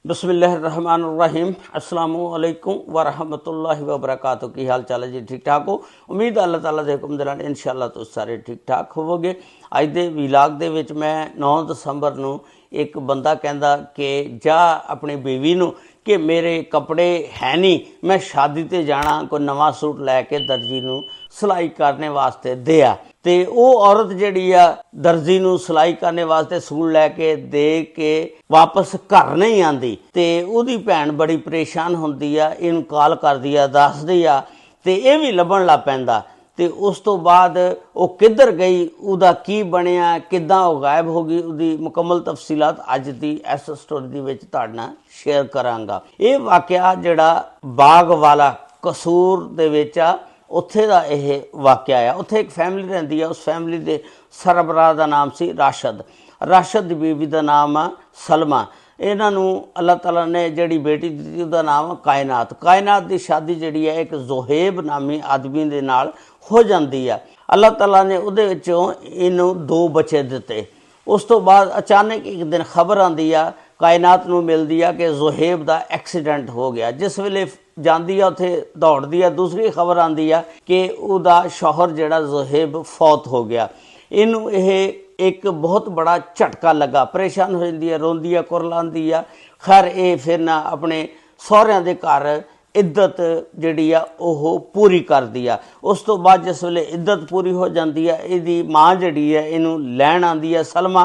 बिस्मिल्लाहिर्रहमानिर्रहीम अस्सलामुअलैकुम वरहमतुल्लाहि वबरकातुहू। की हाल चाल है जी? ठीक ठाक हो? उम्मीद है अल्लाह ताला दे हुक्म दे नाल इंशाअल्लाह तुसीं सारे ठीक ठाक होवोगे। अज दे विलाग दे विच मैं 9 दसंबर नूं एक बंदा कहंदा कि जा अपनी बीवी नूं कि मेरे कपड़े है नहीं, मैं शादी ते जाना, कोई नवा सूट लैके दर्जी नूं सिलाई करने वास्ते दिया। तो वह औरत जिहड़ी आ दर्जी नूं सिलाई करने वास्ते सूट लैके दे के वापस घर नहीं आती। तो उहदी भैन बड़ी परेशान होंदी आ, इहनूं कॉल करदी आ, दसदी आ, तो यह भी लभण लग पैंदा। तो उस तो बाद वो किधर गई, उसका की बनया, किदां वो गायब हो गई, उसकी मुकम्मल तफसीलात अज की इस स्टोरी दे विच तुहाडे नाल शेयर करांगा। ये वाकया जिहड़ा बाग वाला कसूर दे विच आ, उत्थे दा यह वाकया आ। उत्थे एक फैमिली रहिंदी आ, उस फैमिली दे सरबराह दा नाम सी राशद। राशद दी बीवी दा नाम आ सलमा। इन्हां नूं अल्लाह ताला ने जिहड़ी बेटी दित्ती उहदा नाम आ कायनात। कायनात दी शादी जिहड़ी है एक जोहेब नामी आदमी दे नाल हो जाती है। अल्लाह ताला ने उहदे विचों इनू 2 बच्चे दिते। उस तो बाद अचानक एक दिन खबर आती है, कायनात नूं मिलदी है कि जोहेब दा एक्सीडेंट हो गया। जिस वेले जाती है उत्थे दौड़दी है, दूसरी खबर आती है कि उहदा शौहर जिहड़ा जोहेब फौत हो गया। इनू यह एक बहुत बड़ा झटका लगा, परेशान हो जाती है, रोंदी है, कुरलांदी है। खैर ये फिर ना अपने सहुरिਆਂ ਦੇ घर इद्दत जिहड़ी आ ओह पूरी करदी आ। उस तो बाद जिस वेले इद्दत पूरी हो जाती है, इहदी माँ जिहड़ी है इनू लैण आंदी है सलमा।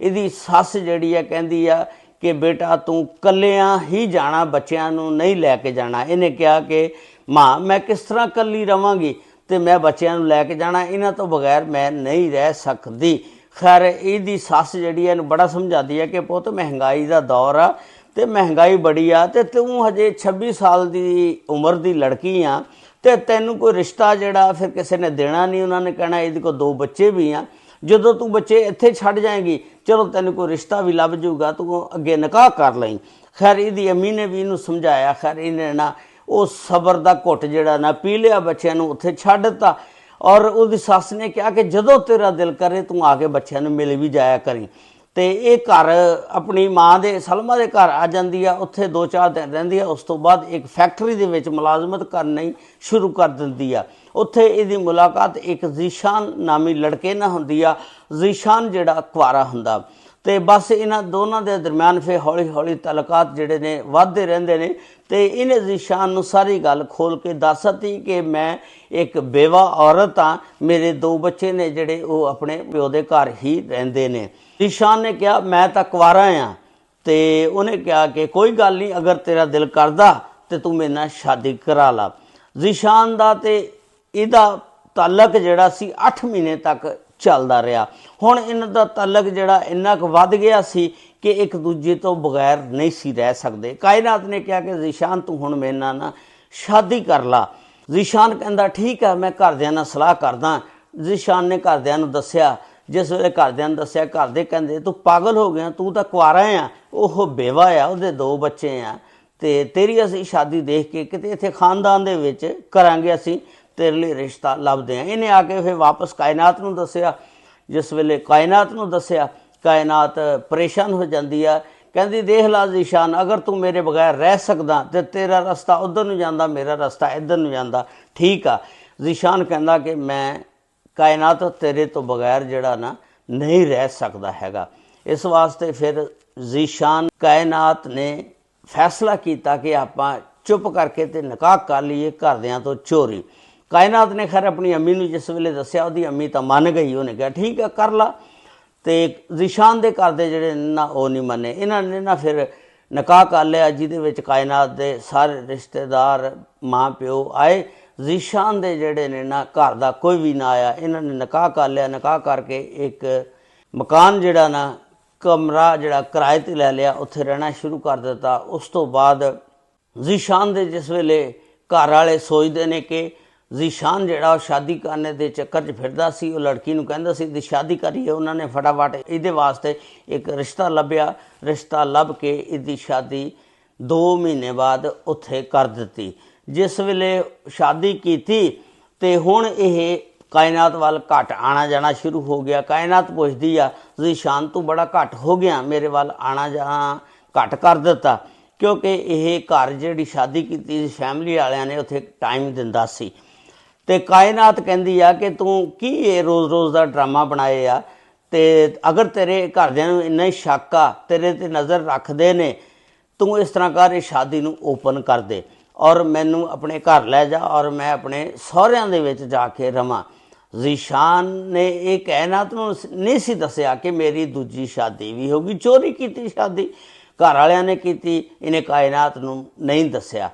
इहदी सੱਸ जिहड़ी है कहंदी आ कि बेटा तू कल्लियां ही जाना, बच्चों नूं नहीं लैके जाना। इन्हें कहा कि माँ मैं किस तरह कल्ली रवांगी, तो मैं बच्चों नूं लैके जाना, इन्हां तो बगैर मैं नहीं रह सकती। खैर इहदी सੱਸ जिहड़ी है इहनूं बड़ा समझाती है कि पुत्त महंगाई का दौर आ, तो महंगाई बड़ी आ, तो तू हजे 26 साल की उम्र की लड़की आ, तो तैनूं कोई रिश्ता जिहड़ा फिर किसी ने देना नहीं। उन्होंने कहना इहदे कोल 2 बच्चे भी आ, जदों तू बच्चे इत्थे छड्ड जाएगी चलो तैनूं कोई रिश्ता भी लभ जूगा, तू अगे निकाह कर लई। खैर इहदी अम्मी ने भी इहनूं समझाया। खैर इन्हें ना वो सबर का घुट जिहड़ा ना पी लिया, बच्चों नूं उत्थे छड्ड दित्ता। और उसकी सੱਸ ने कहा कि जदों तेरा दिल करे तू आके बच्चों नूं मिल भी जाया करी। तो ये घर अपनी माँ दे सलमा दे घर आ जाती है, उत्थे 2-4 दिन रहिंदी है। उस तो बाद एक फैक्ट्री दे विच मुलाजमत करनी शुरू कर दिंदी है। उत्थे इहदी मुलाकात एक जीशान नामी लड़के नाल हुंदी आ। जीशान जिहड़ा कुआरा हुंदा, तो बस इन्हां दोनों के दरम्यान फिर हौली हौली तलकात जिहड़े ने वधदे रहिंदे ने। तो इन्हें जीशान नूं सारी गल खोल के दसती कि मैं एक बेवा औरत हाँ, मेरे 2 बच्चे ने जिहड़े वो अपने प्यो दे घर ही रहिंदे ने। जीशान ने कहा मैं तो कुआरा हाँ। तो उन्हें कहा कि कोई गल नहीं, अगर तेरा दिल करदा तो तू मेरे नाल शादी करा ला। जीशान दा ते इहदा ताल्लक जिहड़ा सी 8 महीने तक चलदा रहा। हुण इन्हां दा ताल्लक जिहड़ा इन्ना क वध गया सी कि एक दूजे तो बगैर नहीं सी रह सकते। कायनात ने कहा कि जीशान तू हुण मेरे नाल ना शादी कर ला। जीशान कहंदा ठीक है मैं घरदिआं नाल सलाह करदा। जीशान ने घरदिआं नूं दस्सिया। जिस वेले घरदिआं नूं दस्सिया, घर दे कहंदे तू पागल हो गया, तू तो कुआरा आ, ओह बेवा आ, उहदे 2 बच्चे आ, ते तेरी असीं शादी देख के किते इत्थे खानदान दे विच करांगे, असीं तेरे लिए रिश्ता लभदे हैं। इन्हें आके फिर वापस कायनात नूं दस्सिया। जिस वेले कायनात नूं दस्सिया, कायनात परेशान हो जाती है, कहती देख ला जीशान अगर तू मेरे बगैर रह सकदा तो तेरा रस्ता उधर नूं जांदा, मेरा रस्ता इधर नूं जांदा, ठीक आ। जीशान कहंदा कि मैं कायनात तेरे तो बगैर जिहड़ा ना नहीं रह सकदा हैगा। इस वास्ते फिर जीशान कायनात ने फैसला किया कि आपां चुप करके ते निकाह कर लीए घरदिआं तो चोरी। कायनात ने खैर अपनी अम्मी नूं जिस वेले दस्सिया, उहदी अम्मी तो मन गई, उन्हें कहा ठीक है कर ला। तो जीशान दे घर दे जिहड़े ना वो नहीं मने। इन्हां ने ना फिर निकाह कर लिया, जिहदे विच कायनात दे सारे रिश्तेदार माँ प्यो आए। जीशान दे जिहड़े ने ना घर दा कोई भी ना आया। इन्हां ने निकाह कर लिया। निकाह करके एक मकान जिहड़ा ना कमरा जिहड़ा किराए ते लै लिया, उत्थे रहना शुरू कर दिता। उस तो बाद जीशान दे जिस वेले घर वाले सोचते हैं कि जीशान जिहड़ा शादी करने के चक्कर च फिरदा सी, वो लड़की नूं कहंदा सी दी शादी करिए। उन्होंने फटाफट इहदे वास्ते एक रिश्ता लभ्या। रिश्ता लभ के इसदी शादी 2 महीने बाद उत्थे कर दित्ती। जिस वेले शादी कीती ते हुण इह कायनात वाल घट आना जाना शुरू हो गया। कायनात पुछदी आ जीशान तू बड़ा घट हो गया, मेरे वाल आना जाना घट कर दिता। क्योंकि यह घर जिहड़ी शादी की फैमिली वालियां ने उत्थे टाइम दिंदा सी। ते कायनात कहती आ कि तू की ये रोज़ रोज़ का ड्रामा बनाए आ, ते अगर तेरे घरदियां नूं इन्ना ही शक आ, तेरे ते नज़र रखते ने, तू इस तरह कर इस शादी नूं ओपन कर दे और मैनू अपने घर लै जा और मैं अपने सहुरियां दे विच जाके रवां। ज़ीशान ने यह कायनात नूं नहीं सी दसिया कि मेरी दूजी शादी भी होगी। चोरी की शादी घर वालियां ने की, इन्हें कायनात नूं नहीं दसिया।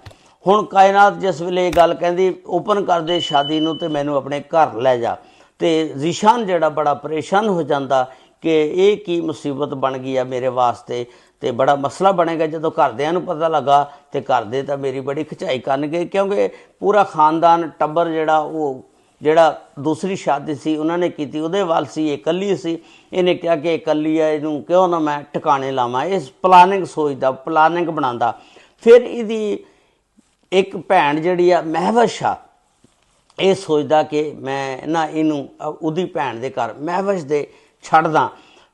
हुण कायनात जिस वेले ये गल कहंदी ओपन कर दे शादी नूं ते मैनू अपने घर लै जा, तो ज़ीशान जिहड़ा बड़ा परेशान हो जाता कि ये की मुसीबत बन गई है मेरे वास्ते, तो बड़ा मसला बनेगा। जो घरदियां नूं पता लगा तो घर दे तां मेरी बड़ी खिचाई करनगे, क्योंकि पूरा खानदान टब्बर जिहड़ा वो जिहड़ा दूसरी शादी सी उन्होंने की उहदे वाल सी, ये कल्ली सी। इन्हें कहा कि कल्ली है, इनू क्यों ना मैं ठिकाने लावां। इस प्लानिंग सोचदा, प्लानिंग बनाता। फिर इहदी एक भैन जिहड़ी आ महवश आ, ये सोचदा कि मैं ना इनू उहदी भैन दे घर महवश दे छड्ड दां,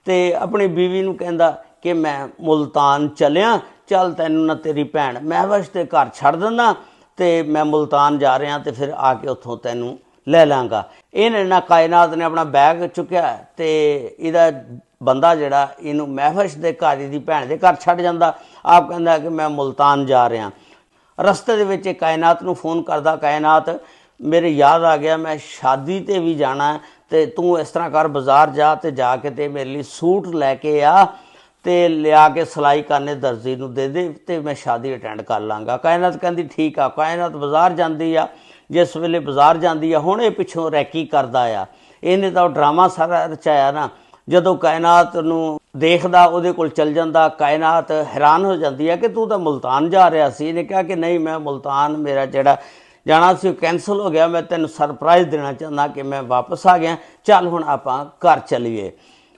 ते अपनी बीवी नूं कहंदा कि मैं मुल्तान चलिया, चल तैनूं ना तेरी भैन महवश दे घर छड्ड दिंदा, ते मैं मुल्तान जा रहा, तो फिर आके उत्थों तैनूं लै लांगा। इन्हें ना कायनात ने अपना बैग चुक्या, तो इहदा बंदा जिहड़ा इनू महवश दे घर इहदी भैन दे घर छड्ड जांदा। आप कहंदा कि मैं मुल्तान जा रहा। रस्ते दे विच कायनात नूं फोन करदा, कायनात मेरे याद आ गया मैं शादी ते भी जाना है, तो तू इस तरह कर बाज़ार जा, तो जाके ते मेरे लिए सूट लैके आ, तो लिया के सिलाई करने दर्जी नूं दे दे, तो मैं शादी अटेंड कर लाँगा। कायनात कहती ठीक आ। कायनात बाज़ार जाती आ। जिस वेले बाज़ार जाती आ, हुण ये पिछों रैकी करदा आ। इन्हें तो ड्रामा सारा रचाया ना। जदों कायनात नूं देखदा उहदे कोल चल जांदा, कायनात हैरान हो जाती है कि तू तो मुल्तान जा रहा सी। इन्हें कहा कि नहीं, मैं मुल्तान मेरा जिहड़ा जाना सी कैंसल हो गया, मैं तैनूं सरप्राइज़ देना चाहता कि मैं वापस आ गया, चल हुण आपां घर चलीए।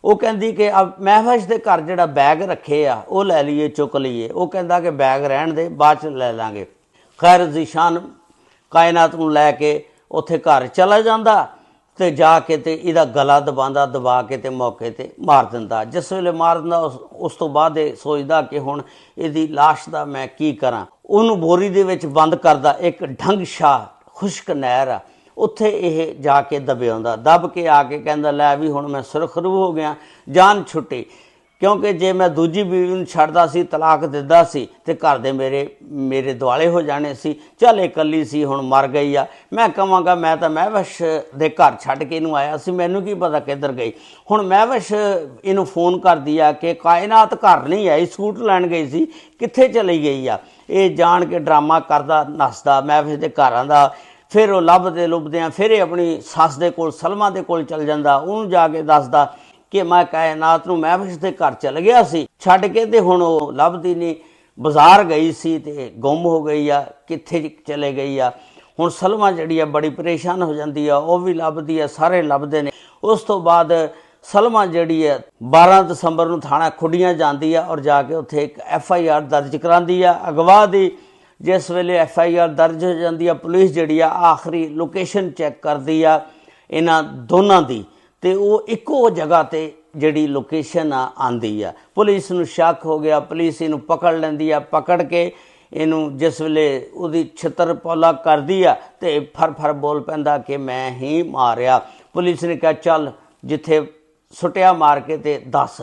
वो कहती कि अब महवश दे घर जिहड़ा बैग रखे आ वो लै लीए, चुक लीए। वो कहता कि बैग रहण दे, बाद च लै लांगे। खैर ज़ीशान कायनात नूं लैके उत्थे घर चला जांदा, ते जाके ते इहदा गला दबांदा, दबा के ते मौके ते मार दिंदा। जिस वेले मार दिंदा उस तो बाद सोचदा कि हुण इहदी लाश दा मैं की करां। उहनूं बोरी दे विच बंद करदा। एक ढंग शाह खुश्क नहर आ, उत्थे यह जाके दबिआउंदा। दब के आके कहंदा लै भी हुण मैं सुरखरू हो गया, जान छुट्टी। क्योंकि जे मैं दूजी बीवी नूं छड्डदा सी, तलाक दिंदा सी, ते घर दे मेरे दुआले हो जाने सी। चल इकल्ली सी, हुण मर गई आ। मैं कहांगा मैं तो महवश दे घर छड्ड के इनू आया सी, मैनू की पता किधर गई। हुण महवश इनू फोन करदी आ कि कायनात घर नहीं आई, सूट लैण गई सी, कित्थे चली गई आ। ये जान के ड्रामा करदा, नसदा महवश दे घर आंदा। फिर वो लभदे लुभदे फिर अपनी सस दे कोल, सलमा दे कोल चल जांदा। उहनूं जाके दसदा कि मैं कायनात नूं महवश दे घर चल गया सी छड्ड के, ते हुण वो लभदी नहीं, बाज़ार गई सी ते गुम हो गई आ, कित्थे चले गई आ। हुण सलमा जिहड़ी आ बड़ी परेशान हो जाती है, वह भी लभदी है, सारे लभदे ने। उस तो बाद सलमा जिहड़ी है 12 दसंबर नूं थाणा खुडियां जाती है और जाके उत्थे एक FIR दर्ज करांदी है अगवा दी। जिस वेले FIR दर्ज हो जाती है, पुलिस जिहड़ी आ आखिरी लोकेशन चैक करदी आ इन्हां दोनां दी, ते वो इक्को जगह ते जिहड़ी लोकेशन आंदी आ। पुलिस नूं शक हो गया, पुलिस इनू पकड़ लैंदी आ। पकड़ के इनू जिस वेले उहदी छितर पौला करदी आ ते फर बोल पैंदा कि मैं ही मारिया। पुलिस ने कहा चल जिथे सुटिया मार के ते दस,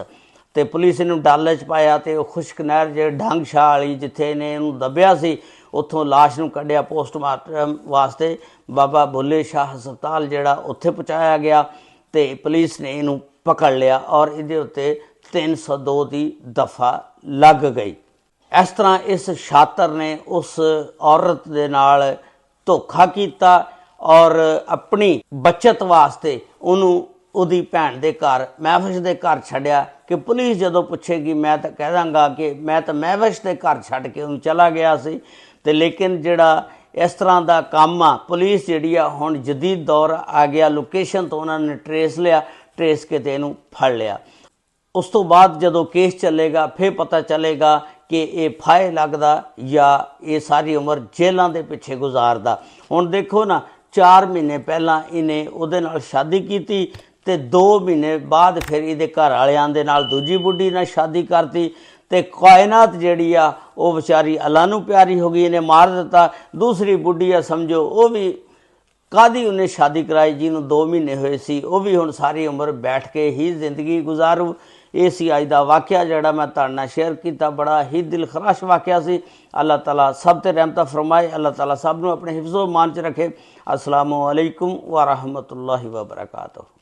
ते पुलिस इनू डल च पाया, ते वो खुश्क नहर जे ढंग शाह वाली जिथे इन्हें इनू दबिया सी, उत्थों लाश नूं कढ़िया पोस्टमार्टम वास्ते बाबा बुल्ले शाह हस्पताल जिहड़ा उत्थे पहुँचाया गया, ते पुलिस ने इनू पकड़ लिया और इहदे उत्ते 302 की दफ़ा लग गई। इस तरह इस छात्र ने उस औरत दे नाल धोखा कीता और अपनी बचत वास्ते उहनूं उहदी भैन दे घर महवश दे घर छड्डिया कि पुलिस जदों पुछेगी मैं तो कह दांगा कि मैं तो महवश दे घर छड्ड के उहनूं चला गया सी। ते लेकिन जिहड़ा इस तरह का काम आ, पुलिस जिहड़ी आ हुण जदीद दौर आ गया, लोकेशन तो उन्होंने ट्रेस लिया, ट्रेस के ते इहनूं फड़ लिया। उस तो बाद जदों केस चलेगा फिर पता चलेगा कि ये फाहे लगदा या ये सारी उम्र जेलों के पिछे गुजारदा। हुण देखो ना, 4 महीने पहला इन्हें उहदे नाल शादी की, ते 2 महीने बाद फिर इहदे घर वालियां दे नाल दूजी बुढ़ी नाल शादी करती, ਤੇ ਕਾਇਨਾਤ ਜਿਹੜੀ ਆ ਉਹ ਵਿਚਾਰੀ ਅੱਲਾ ਨੂੰ ਪਿਆਰੀ ਹੋ ਗਈ, ਇਹਨੇ ਮਾਰ ਦਿੱਤਾ। ਦੂਸਰੀ ਬੁੱਢੀ ਆ ਸਮਝੋ, ਉਹ ਵੀ ਕਾਦੀ ਉਹਨੇ ਸ਼ਾਦੀ ਕਰਾਈ ਜਿਹਨੂੰ 2 ਮਹੀਨੇ ਹੋਏ ਸੀ, ਉਹ ਵੀ ਹੁਣ ਸਾਰੀ ਉਮਰ ਬੈਠ ਕੇ ਹੀ ਜ਼ਿੰਦਗੀ ਗੁਜ਼ਾਰੂ। ਇਹ ਸੀ ਅੱਜ ਦਾ ਵਾਕਿਆ ਜਿਹੜਾ ਮੈਂ ਤੁਹਾਡੇ ਨਾਲ ਸ਼ੇਅਰ ਕੀਤਾ। ਬੜਾ ਹੀ ਦਿਲ ਖਰਾਸ਼ ਵਾਕਿਆ ਸੀ। ਅੱਲਾਹ ਤਾਲਾ ਸਭ ਤੇ ਰਹਿਮਤਾਂ ਫਰਮਾਏ। ਅੱਲਾਹ ਤਾਲਾ ਸਭ ਨੂੰ ਆਪਣੇ ਹਿਫਜ਼ੋ ਮਾਨ 'ਚ ਰੱਖੇ। अस्सलामु अलैकुम व रहमतुल्लाहि व बरकातुहू।